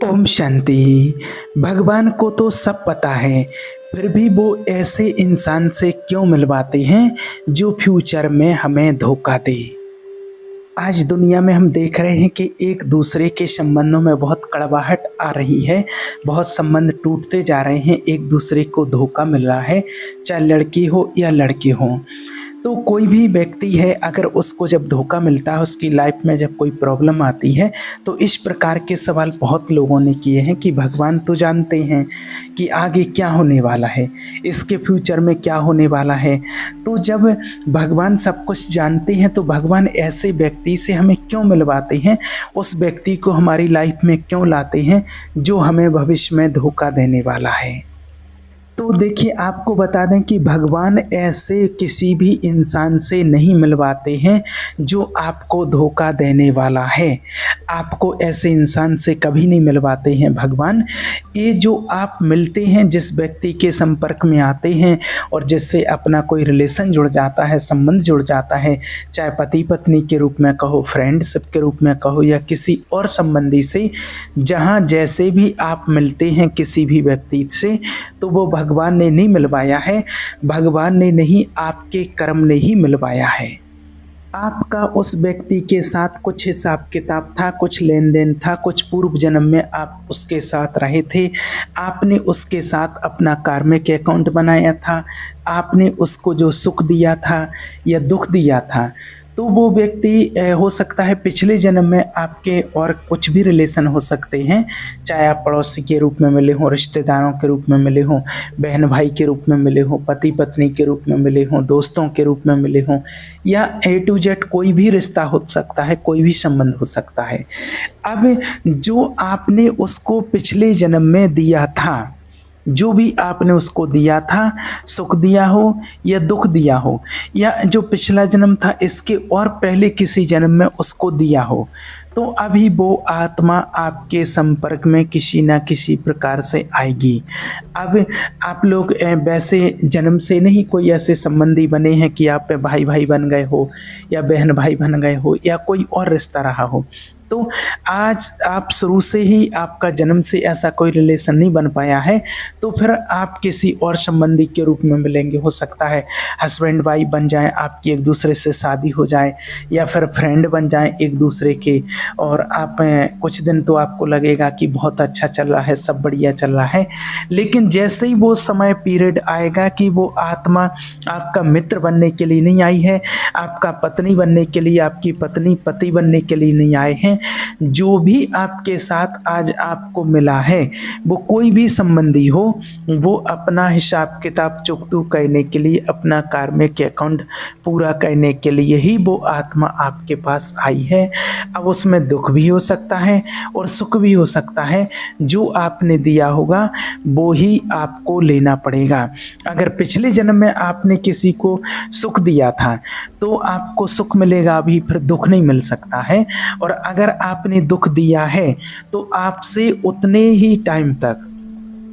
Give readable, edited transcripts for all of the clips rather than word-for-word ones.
ओम शांति। भगवान को तो सब पता है, फिर भी वो ऐसे इंसान से क्यों मिलवाते हैं जो फ्यूचर में हमें धोखा दे। आज दुनिया में हम देख रहे हैं कि एक दूसरे के संबंधों में बहुत कड़वाहट आ रही है, बहुत संबंध टूटते जा रहे हैं, एक दूसरे को धोखा मिल रहा है, चाहे लड़की हो या लड़के हों। तो कोई भी व्यक्ति है, अगर उसको जब धोखा मिलता है, उसकी लाइफ में जब कोई प्रॉब्लम आती है, तो इस प्रकार के सवाल बहुत लोगों ने किए हैं कि भगवान तो जानते हैं कि आगे क्या होने वाला है, इसके फ्यूचर में क्या होने वाला है। तो जब भगवान सब कुछ जानते हैं तो भगवान ऐसे व्यक्ति से हमें क्यों मिलवाते हैं, उस व्यक्ति को हमारी लाइफ में क्यों लाते हैं जो हमें भविष्य में धोखा देने वाला है। तो देखिए, आपको बता दें कि भगवान ऐसे किसी भी इंसान से नहीं मिलवाते हैं जो आपको धोखा देने वाला है। आपको ऐसे इंसान से कभी नहीं मिलवाते हैं भगवान। ये जो आप मिलते हैं, जिस व्यक्ति के संपर्क में आते हैं और जिससे अपना कोई रिलेशन जुड़ जाता है, संबंध जुड़ जाता है, चाहे पति पत्नी के रूप में कहो, फ्रेंडशिप के रूप में कहो, या किसी और संबंधी से, जहाँ जैसे भी आप मिलते हैं किसी भी व्यक्ति से, तो वो भगवान ने नहीं मिलवाया है, भगवान ने नहीं, आपके कर्म ने ही मिलवाया है। आपका उस व्यक्ति के साथ कुछ हिसाब किताब था, कुछ लेन देन था, कुछ पूर्व जन्म में आप उसके साथ रहे थे, आपने उसके साथ अपना कार्मिक अकाउंट बनाया था, आपने उसको जो सुख दिया था या दुख दिया था, तो वो व्यक्ति हो सकता है पिछले जन्म में आपके और कुछ भी रिलेशन हो सकते हैं, चाहे आप पड़ोसी के रूप में मिले हों, रिश्तेदारों के रूप में मिले हों, बहन भाई के रूप में मिले हों, पति पत्नी के रूप में मिले हों, दोस्तों के रूप में मिले हों, या A to Z कोई भी रिश्ता हो सकता है, कोई भी संबंध हो सकता है। अब जो आपने उसको पिछले जन्म में दिया था, जो भी आपने उसको दिया था, सुख दिया हो या दुख दिया हो, या जो पिछला जन्म था इसके और पहले किसी जन्म में उसको दिया हो, तो अभी वो आत्मा आपके संपर्क में किसी ना किसी प्रकार से आएगी। अब आप लोग वैसे जन्म से नहीं कोई ऐसे संबंधी बने हैं कि आप भाई भाई बन गए हो या बहन भाई बन गए हो या कोई और रिश्ता रहा हो, तो आज आप शुरू से ही आपका जन्म से ऐसा कोई रिलेशन नहीं बन पाया है, तो फिर आप किसी और संबंधी के रूप में मिलेंगे। हो सकता है हस्बैंड वाइफ बन जाएं, आपकी एक दूसरे से शादी हो जाए, या फिर फ्रेंड बन जाएं एक दूसरे के, और आप कुछ दिन तो आपको लगेगा कि बहुत अच्छा चल रहा है, सब बढ़िया चल रहा है, लेकिन जैसे ही वो समय पीरियड आएगा कि वो आत्मा आपका मित्र बनने के लिए नहीं आई है, आपका पत्नी बनने के लिए, आपकी पत्नी पति बनने के लिए नहीं आए हैं, जो भी आपके साथ आज आपको मिला है, वो कोई भी संबंधी हो, वो अपना हिसाब किताब चुकता करने के लिए, अपना कार्मिक अकाउंट पूरा करने के लिए ही वो आत्मा आपके पास आई है। अब उसमें दुख भी हो सकता है और सुख भी हो सकता है, जो आपने दिया होगा वो ही आपको लेना पड़ेगा। अगर पिछले जन्म में आपने किसी को सुख दिया था तो आपको सुख मिलेगा, अभी फिर दुख नहीं मिल सकता है, और अगर आपने दुख दिया है तो आपसे उतने ही टाइम तक,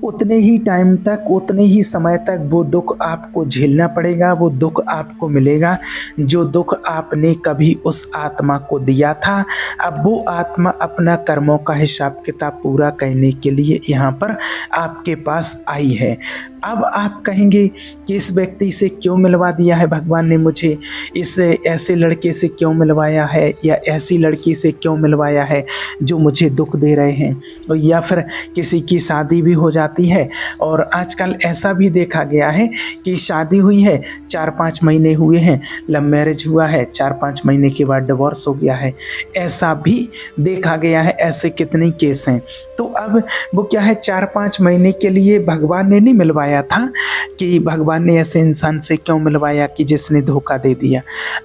उतने ही समय तक वो दुख आपको झेलना पड़ेगा, वो दुख आपको मिलेगा जो दुख आपने कभी उस आत्मा को दिया था। अब वो आत्मा अपना कर्मों का हिसाब किताब पूरा करने के लिए यहाँ पर आपके पास आई है। अब आप कहेंगे कि इस व्यक्ति से क्यों मिलवा दिया है भगवान ने मुझे, इस ऐसे लड़के से क्यों मिलवाया है, या ऐसी लड़की से क्यों मिलवाया है जो मुझे दुख दे रहे हैं। या फिर किसी की शादी भी हो जाती है, और आजकल ऐसा भी देखा गया है कि शादी हुई है, 4-5 महीने हुए हैं, लव मैरिज हुआ है, 4-5 महीने के बाद डिवोर्स हो गया है, ऐसा भी देखा गया है। ऐसे कितने केस हैं। तो अब वो क्या है, 4-5 महीने के लिए भगवान ने नहीं मिलवाया था, कि भगवान ने ऐसे इंसान से क्यों मिलवाया कि जिसने धोखा दे दिया।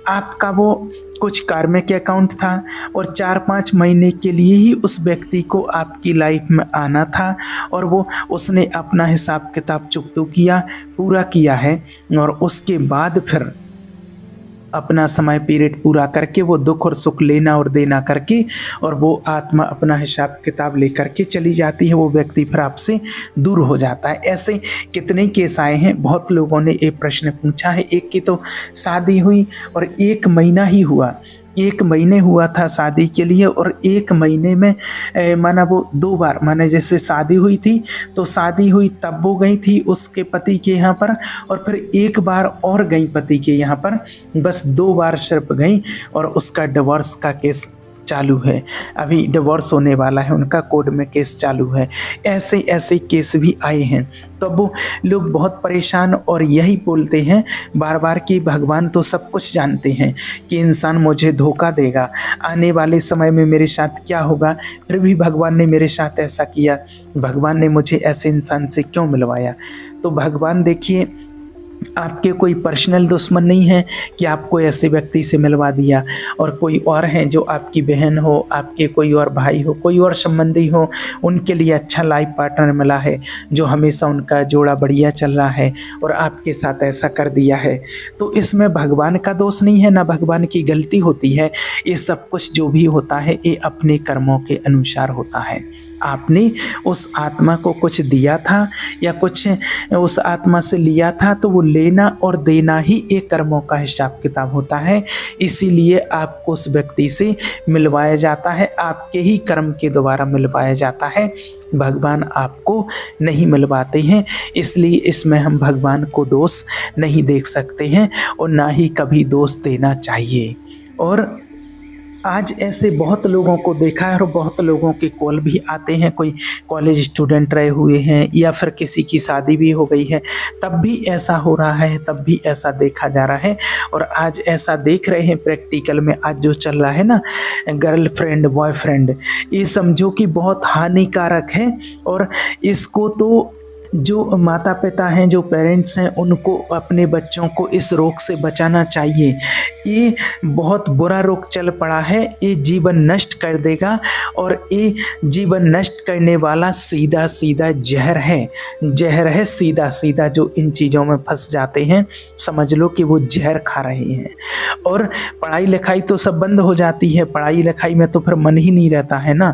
आपका वो कुछ कार्मिक अकाउंट था और 4-5 महीने के लिए ही उस व्यक्ति को आपकी लाइफ में आना था, और वो उसने अपना हिसाब किताब चुकता किया, पूरा किया है, और उसके बाद फिर अपना समय पीरियड पूरा करके वो दुख और सुख लेना और देना करके, और वो आत्मा अपना हिसाब किताब लेकर के चली जाती है, वो व्यक्ति फिर आपसे दूर हो जाता है। ऐसे कितने केस आए हैं, बहुत लोगों ने ये प्रश्न पूछा है। एक की तो शादी हुई और 1 महीना ही हुआ, 1 महीने हुआ था शादी के लिए और 1 महीने में माना वो 2 बार, माना जैसे शादी हुई थी तो शादी हुई तब वो गई थी उसके पति के यहाँ पर, और फिर 1 बार और गई पति के यहाँ पर, बस 2 बार सिर्फ गई और उसका डिवोर्स का केस चालू है। अभी डिवोर्स होने वाला है, उनका कोर्ट में केस चालू है। ऐसे ऐसे केस भी आए हैं। तो वो लोग बहुत परेशान और यही बोलते हैं बार बार कि भगवान तो सब कुछ जानते हैं कि इंसान मुझे धोखा देगा, आने वाले समय में मेरे साथ क्या होगा, फिर भी भगवान ने मेरे साथ ऐसा किया, भगवान ने मुझे ऐसे इंसान से क्यों मिलवाया। तो भगवान देखिए आपके कोई पर्सनल दुश्मन नहीं है कि आपको ऐसे व्यक्ति से मिलवा दिया, और कोई और हैं जो आपकी बहन हो, आपके कोई और भाई हो, कोई और संबंधी हो, उनके लिए अच्छा लाइफ पार्टनर मिला है जो हमेशा उनका जोड़ा बढ़िया चल रहा है और आपके साथ ऐसा कर दिया है। तो इसमें भगवान का दोष नहीं है, ना भगवान की गलती होती है। ये सब कुछ जो भी होता है ये अपने कर्मों के अनुसार होता है। आपने उस आत्मा को कुछ दिया था या कुछ उस आत्मा से लिया था, तो वो लेना और देना ही एक कर्मों का हिसाब किताब होता है। इसीलिए आपको उस व्यक्ति से मिलवाया जाता है, आपके ही कर्म के द्वारा मिलवाया जाता है। भगवान आपको नहीं मिलवाते हैं, इसलिए इसमें हम भगवान को दोष नहीं देख सकते हैं और ना ही कभी दोष देना चाहिए। और आज ऐसे बहुत लोगों को देखा है और बहुत लोगों के कॉल भी आते हैं, कोई कॉलेज स्टूडेंट रहे हुए हैं या फिर किसी की शादी भी हो गई है, तब भी ऐसा हो रहा है, तब भी ऐसा देखा जा रहा है। और आज ऐसा देख रहे हैं प्रैक्टिकल में, आज जो चल रहा है ना गर्लफ्रेंड बॉयफ्रेंड, ये समझो कि बहुत हानिकारक है। और इसको तो जो माता पिता हैं, जो पेरेंट्स हैं, उनको अपने बच्चों को इस रोग से बचाना चाहिए। ये बहुत बुरा रोग चल पड़ा है, ये जीवन नष्ट कर देगा और ये जीवन नष्ट करने वाला सीधा सीधा जहर है। जहर है सीधा सीधा, जो इन चीज़ों में फंस जाते हैं समझ लो कि वो जहर खा रहे हैं। और पढ़ाई लिखाई तो सब बंद हो जाती है, पढ़ाई लिखाई में तो फिर मन ही नहीं रहता है ना।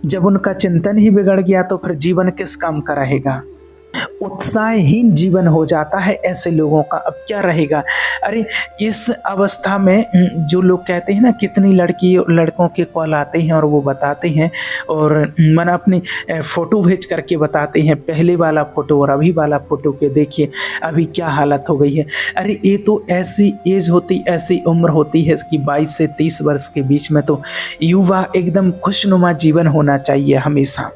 जब उनका चिंतन ही बिगड़ गया तो फिर जीवन किस काम का रहेगा। उत्साहहीन जीवन हो जाता है ऐसे लोगों का, अब क्या रहेगा। अरे इस अवस्था में जो लोग कहते हैं ना, कितनी लड़कों के कॉल आते हैं और वो बताते हैं और मन अपनी फ़ोटो भेज करके बताते हैं, पहले वाला फ़ोटो और अभी वाला फ़ोटो के देखिए अभी क्या हालत हो गई है। अरे ये तो ऐसी एज होती, ऐसी उम्र होती है कि 22 से 30 वर्ष के बीच में तो युवा एकदम खुशनुमा जीवन होना चाहिए हमेशा।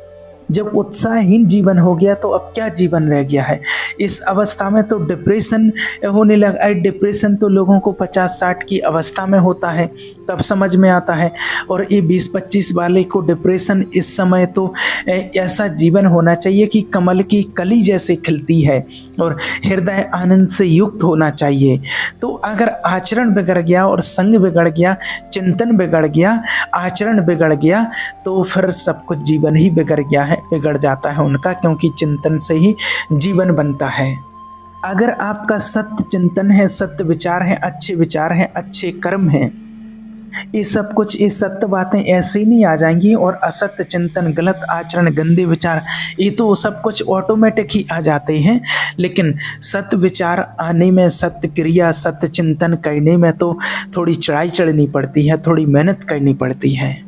जब उत्साहहीन जीवन हो गया तो अब क्या जीवन रह गया है। इस अवस्था में तो डिप्रेशन होने लगा। डिप्रेशन तो लोगों को 50-60 की अवस्था में होता है, तब समझ में आता है। और ये 20-25 वाले को डिप्रेशन इस समय तो ऐसा जीवन होना चाहिए कि कमल की कली जैसे खिलती है और हृदय आनंद से युक्त होना चाहिए। तो अगर आचरण बिगड़ गया और संग बिगड़ गया, चिंतन बिगड़ गया, आचरण बिगड़ गया, तो फिर सब कुछ जीवन ही बिगड़ जाता है उनका, क्योंकि चिंतन से ही जीवन बनता है। अगर आपका सत्य चिंतन है, सत्य विचार है, अच्छे कर्म हैं, ये सब कुछ, ये सत्य बातें ऐसे ही नहीं आ जाएंगी। और असत्य चिंतन, गलत आचरण, गंदे विचार, ये तो सब कुछ ऑटोमेटिक ही आ जाते हैं। लेकिन सत्य विचार आने में, सत्य क्रिया, सत्य चिंतन करने में तो थोड़ी चढ़ाई चढ़नी पड़ती है, थोड़ी मेहनत करनी पड़ती है।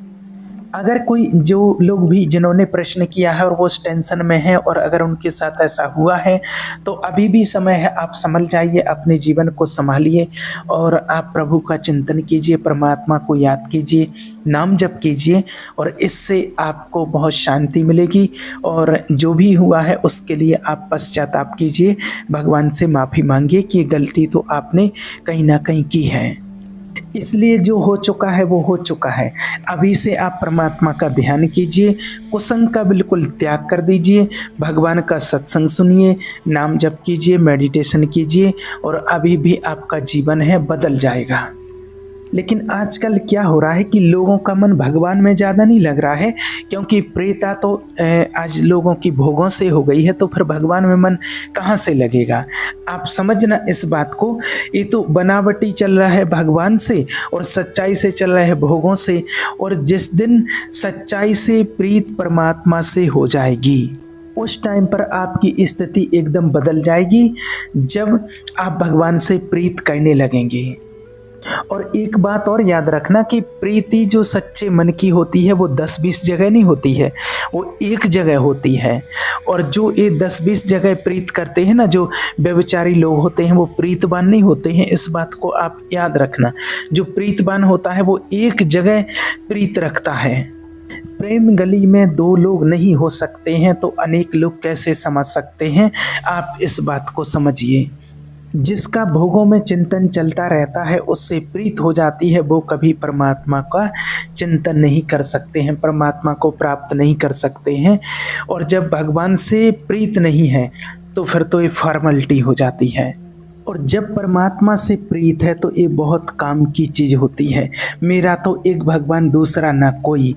अगर कोई जो लोग भी जिन्होंने प्रश्न किया है और वो उस टेंशन में है और अगर उनके साथ ऐसा हुआ है तो अभी भी समय है, आप संभल जाइए, अपने जीवन को संभालिए और आप प्रभु का चिंतन कीजिए, परमात्मा को याद कीजिए, नाम जप कीजिए और इससे आपको बहुत शांति मिलेगी। और जो भी हुआ है उसके लिए आप पश्चाताप कीजिए, भगवान से माफ़ी मांगिए कि गलती तो आपने कहीं ना कहीं की है। इसलिए जो हो चुका है वो हो चुका है। अभी से आप परमात्मा का ध्यान कीजिए, कुसंग का बिल्कुल त्याग कर दीजिए, भगवान का सत्संग सुनिए, नाम जप कीजिए, मेडिटेशन कीजिए और अभी भी आपका जीवन है बदल जाएगा। लेकिन आजकल क्या हो रहा है कि लोगों का मन भगवान में ज़्यादा नहीं लग रहा है, क्योंकि प्रेता तो आज लोगों की भोगों से हो गई है, तो फिर भगवान में मन कहाँ से लगेगा। आप समझना इस बात को, ये तो बनावटी चल रहा है भगवान से और सच्चाई से चल रहा है भोगों से। और जिस दिन सच्चाई से प्रीत परमात्मा से हो जाएगी उस टाइम पर आपकी स्थिति एकदम बदल जाएगी, जब आप भगवान से प्रीत करने लगेंगे। और एक बात और याद रखना कि प्रीति जो सच्चे मन की होती है वो 10-20 जगह नहीं होती है, वो एक जगह होती है। और जो ये 10-20 जगह प्रीत करते हैं ना, जो व्यभिचारी लोग होते हैं, वो प्रीतवान नहीं होते हैं। इस बात को आप याद रखना। जो प्रीतवान होता है वो एक जगह प्रीत रखता है। प्रेम गली में दो लोग नहीं हो सकते हैं तो अनेक लोग कैसे समझ सकते हैं? आप इस बात को समझिए। जिसका भोगों में चिंतन चलता रहता है, उससे प्रीत हो जाती है, वो कभी परमात्मा का चिंतन नहीं कर सकते हैं, परमात्मा को प्राप्त नहीं कर सकते हैं। और जब भगवान से प्रीत नहीं है तो फिर तो ये फॉर्मेलिटी हो जाती है। और जब परमात्मा से प्रीत है तो ये बहुत काम की चीज़ होती है। मेरा तो एक भगवान दूसरा ना कोई।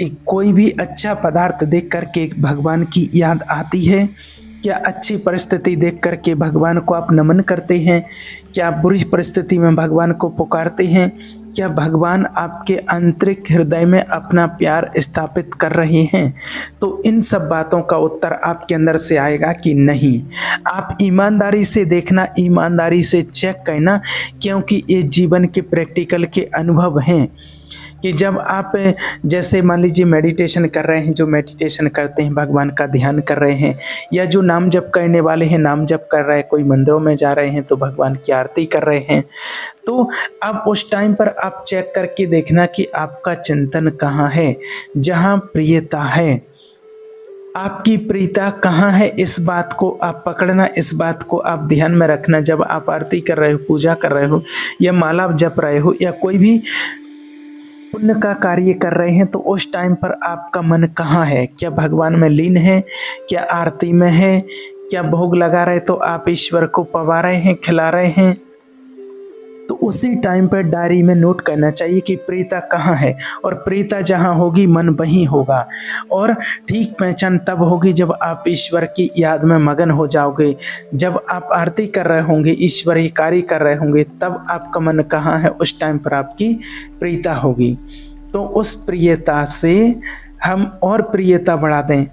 एक कोई भी अच्छा पदार्थ देख करके भगवान की याद आती है? क्या अच्छी परिस्थिति देख करके भगवान को आप नमन करते हैं? क्या बुरी परिस्थिति में भगवान को पुकारते हैं? क्या भगवान आपके आंतरिक हृदय में अपना प्यार स्थापित कर रहे हैं? तो इन सब बातों का उत्तर आपके अंदर से आएगा कि नहीं। आप ईमानदारी से देखना, ईमानदारी से चेक करना, क्योंकि ये जीवन के प्रैक्टिकल के अनुभव हैं कि जब आप जैसे मान लीजिए मेडिटेशन कर रहे हैं, जो मेडिटेशन करते हैं, भगवान का ध्यान कर रहे हैं, या जो नाम जप करने वाले हैं नाम जप कर रहे हैं, कोई मंदिरों में जा रहे हैं तो भगवान की आरती कर रहे हैं, तो अब उस टाइम पर आप चेक करके देखना कि आपका चिंतन कहाँ है। जहाँ प्रियता है, आपकी प्रीता कहाँ है, इस बात को आप पकड़ना, इस बात को आप ध्यान में रखना। जब आप आरती कर रहे हो, पूजा कर रहे हो, या माला जप रहे हो, या कोई भी पुण्य का कार्य कर रहे हैं, तो उस टाइम पर आपका मन कहाँ है? क्या भगवान में लीन है? क्या आरती में है? क्या भोग लगा रहे तो आप ईश्वर को पवा रहे हैं, खिला रहे हैं? तो उसी टाइम पर डायरी में नोट करना चाहिए कि प्रीता कहाँ है। और प्रीता जहाँ होगी मन वहीं होगा। और ठीक पहचान तब होगी जब आप ईश्वर की याद में मगन हो जाओगे, जब आप आरती कर रहे होंगे, ईश्वरीय कार्य कर रहे होंगे, तब आपका मन कहाँ है, उस टाइम पर आपकी प्रीता होगी। तो उस प्रियता से हम और प्रियता बढ़ा दें।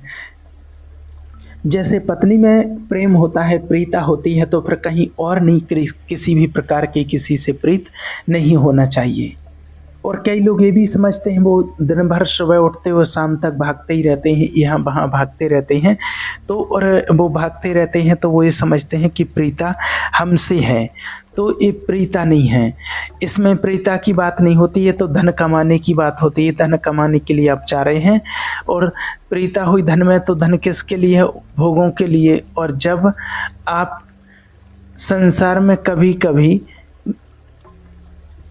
जैसे पत्नी में प्रेम होता है, प्रीता होती है, तो फिर कहीं और नहीं, किसी भी प्रकार की किसी से प्रीत नहीं होना चाहिए। और कई लोग ये भी समझते हैं, वो दिन भर सुबह उठते हुए शाम तक भागते ही रहते हैं, यहाँ वहाँ भागते रहते हैं, तो और वो भागते रहते हैं तो वो ये समझते हैं कि प्रीता हमसे है। तो ये प्रीता नहीं है, इसमें प्रीता की बात नहीं होती है, तो धन कमाने की बात होती है। धन कमाने के लिए आप चाह रहे हैं, और प्रीता हुई धन में, तो धन किसके लिए है? भोगों के लिए। और जब आप संसार में कभी कभी,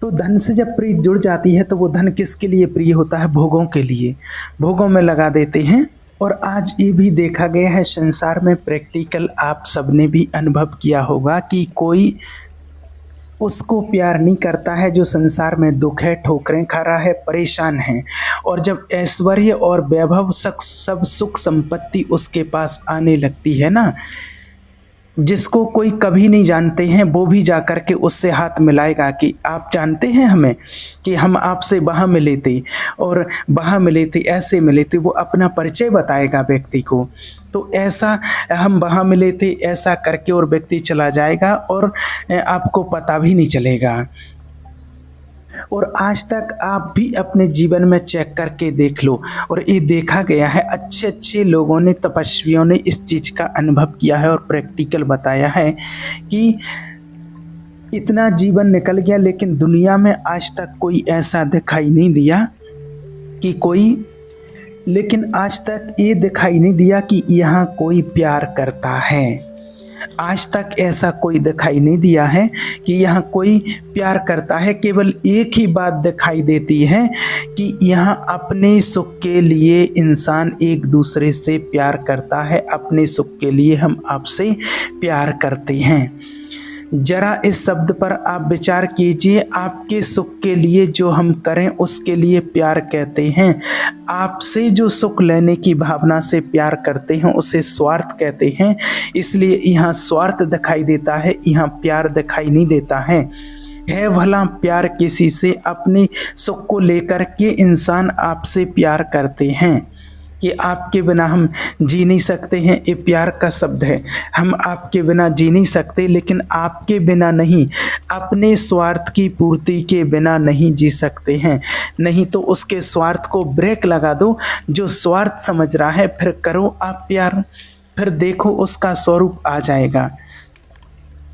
तो धन से जब प्रीत जुड़ जाती है तो वो धन किसके लिए प्रिय होता है? भोगों के लिए, भोगों में लगा देते हैं। और आज ये भी देखा गया है संसार में, प्रैक्टिकल आप सबने भी अनुभव किया होगा कि कोई उसको प्यार नहीं करता है जो संसार में दुख है, ठोकरें खा रहा है, परेशान है। और जब ऐश्वर्य और वैभव सब सुख संपत्ति उसके पास आने लगती है ना, जिसको कोई कभी नहीं जानते हैं, वो भी जा कर के उससे हाथ मिलाएगा कि आप जानते हैं हमें, कि हम आपसे वहाँ मिले थे और वहाँ मिले थे, ऐसे मिले थे। वो अपना परिचय बताएगा व्यक्ति को। तो ऐसा हम वहाँ मिले थे, ऐसा करके और व्यक्ति चला जाएगा और आपको पता भी नहीं चलेगा। और आज तक आप भी अपने जीवन में चेक करके देख लो, और ये देखा गया है, अच्छे अच्छे लोगों ने, तपस्वियों ने इस चीज़ का अनुभव किया है और प्रैक्टिकल बताया है कि इतना जीवन निकल गया लेकिन दुनिया में आज तक कोई ऐसा दिखाई नहीं दिया कि कोई, लेकिन आज तक ये दिखाई नहीं दिया कि यहाँ कोई प्यार करता है। आज तक ऐसा कोई दिखाई नहीं दिया है कि यहाँ कोई प्यार करता है। केवल एक ही बात दिखाई देती है कि यहाँ अपने सुख के लिए इंसान एक दूसरे से प्यार करता है, अपने सुख के लिए हम आपसे प्यार करते हैं। जरा इस शब्द पर आप विचार कीजिए, आपके सुख के लिए जो हम करें उसके लिए प्यार कहते हैं। आपसे जो सुख लेने की भावना से प्यार करते हैं उसे स्वार्थ कहते हैं। इसलिए यहाँ स्वार्थ दिखाई देता है, यहाँ प्यार दिखाई नहीं देता है भला प्यार किसी से? अपने सुख को लेकर के इंसान आपसे प्यार करते हैं। कि आपके बिना हम जी नहीं सकते हैं, ये प्यार का शब्द है। हम आपके बिना जी नहीं सकते, लेकिन आपके बिना नहीं, अपने स्वार्थ की पूर्ति के बिना नहीं जी सकते हैं। नहीं तो उसके स्वार्थ को ब्रेक लगा दो। जो स्वार्थ समझ रहा है, फिर करो आप प्यार, फिर देखो उसका स्वरूप आ जाएगा।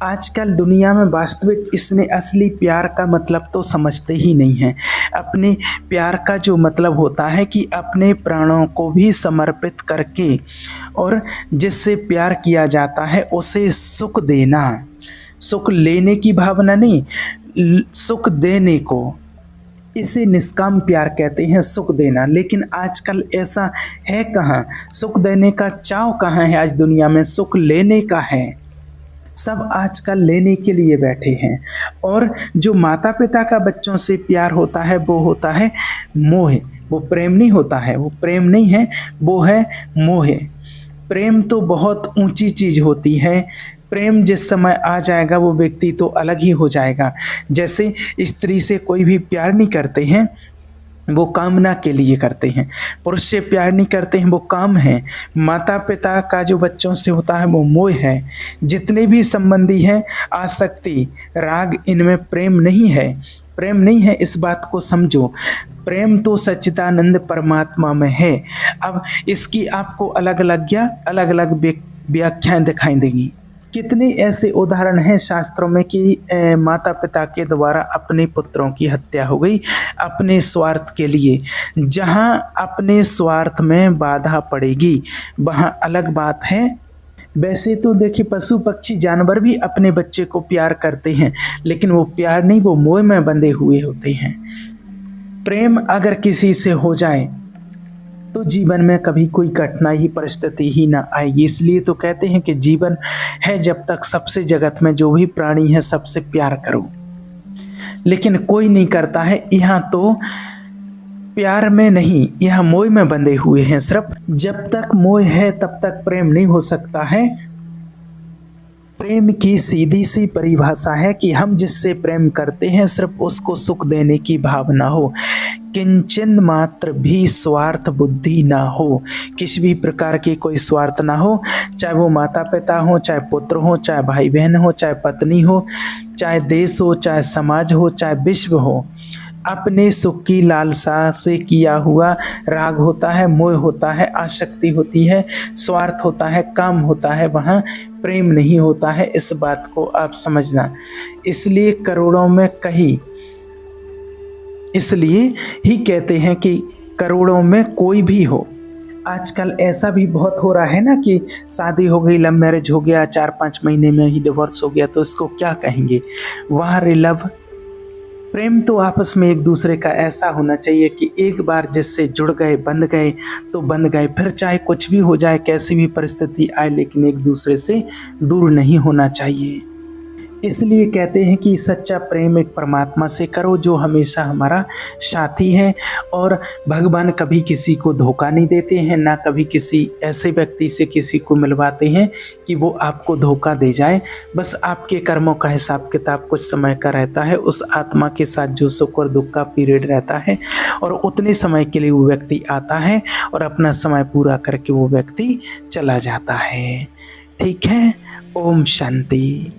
आजकल दुनिया में वास्तविक इसने असली प्यार का मतलब तो समझते ही नहीं हैं। अपने प्यार का जो मतलब होता है कि अपने प्राणों को भी समर्पित करके, और जिससे प्यार किया जाता है उसे सुख देना, सुख लेने की भावना नहीं, सुख देने को, इसे निष्काम प्यार कहते हैं, सुख देना। लेकिन आजकल ऐसा है कहाँ, सुख देने का चाव कहाँ है आज दुनिया में, सुख लेने का है। सब आजकल लेने के लिए बैठे हैं। और जो माता पिता का बच्चों से प्यार होता है वो होता है मोह, वो प्रेम नहीं होता है, वो प्रेम नहीं है, वो है मोह। प्रेम तो बहुत ऊंची चीज़ होती है। प्रेम जिस समय आ जाएगा वो व्यक्ति तो अलग ही हो जाएगा। जैसे स्त्री से कोई भी प्यार नहीं करते हैं, वो कामना के लिए करते हैं। पुरुष से प्यार नहीं करते हैं, वो काम है। माता पिता का जो बच्चों से होता है वो मोह है। जितने भी संबंधी हैं, आसक्ति, राग, इनमें प्रेम नहीं है। प्रेम नहीं है, इस बात को समझो। प्रेम तो सच्चिदानंद परमात्मा में है। अब इसकी आपको अलग अलग व्याख्याएं दिखाई देंगी। कितने ऐसे उदाहरण हैं शास्त्रों में कि माता पिता के द्वारा अपने पुत्रों की हत्या हो गई अपने स्वार्थ के लिए। जहाँ अपने स्वार्थ में बाधा पड़ेगी वहाँ अलग बात है। वैसे तो देखिए, पशु पक्षी जानवर भी अपने बच्चे को प्यार करते हैं, लेकिन वो प्यार नहीं, वो मोह में बंधे हुए होते हैं। प्रेम अगर किसी से हो जाए तो जीवन में कभी कोई कठिनाई परिस्थिति ही ना आएगी। इसलिए तो कहते हैं कि जीवन है जब तक सबसे जगत में जो भी प्राणी है सबसे प्यार करो। लेकिन कोई नहीं करता है। यहाँ तो प्यार में नहीं, यहाँ मोह में बंधे हुए हैं। सिर्फ जब तक मोह है तब तक प्रेम नहीं हो सकता है। प्रेम की सीधी सी परिभाषा है कि हम जिससे प्रेम करते हैं सिर्फ उसको सुख देने की भावना हो, किंचन मात्र भी स्वार्थ बुद्धि ना हो, किसी भी प्रकार की कोई स्वार्थ ना हो। चाहे वो माता पिता हो, चाहे पुत्र हो, चाहे भाई बहन हो, चाहे पत्नी हो, चाहे देश हो, चाहे समाज हो, चाहे विश्व हो। अपने सुख की लालसा से किया हुआ राग होता है, मोह होता है, आसक्ति होती है, स्वार्थ होता है, काम होता है, वहाँ प्रेम नहीं होता है। इस बात को आप समझना। इसलिए करोड़ों में कहीं, इसलिए ही कहते हैं कि करोड़ों में कोई भी हो। आजकल ऐसा भी बहुत हो रहा है ना कि शादी हो गई, लव मैरिज हो गया, 4-5 महीने में ही डिवोर्स हो गया, तो इसको क्या कहेंगे? वहाँ लव प्रेम तो आपस में एक दूसरे का ऐसा होना चाहिए कि एक बार जिससे जुड़ गए, बंध गए तो बंध गए, फिर चाहे कुछ भी हो जाए, कैसी भी परिस्थिति आए, लेकिन एक दूसरे से दूर नहीं होना चाहिए। इसलिए कहते हैं कि सच्चा प्रेम एक परमात्मा से करो जो हमेशा हमारा साथी है। और भगवान कभी किसी को धोखा नहीं देते हैं, ना कभी किसी ऐसे व्यक्ति से किसी को मिलवाते हैं कि वो आपको धोखा दे जाए। बस आपके कर्मों का हिसाब किताब कुछ समय का रहता है, उस आत्मा के साथ जो सुख और दुख का पीरियड रहता है, और उतने समय के लिए वो व्यक्ति आता है और अपना समय पूरा करके वो व्यक्ति चला जाता है। ठीक है, ओम शांति।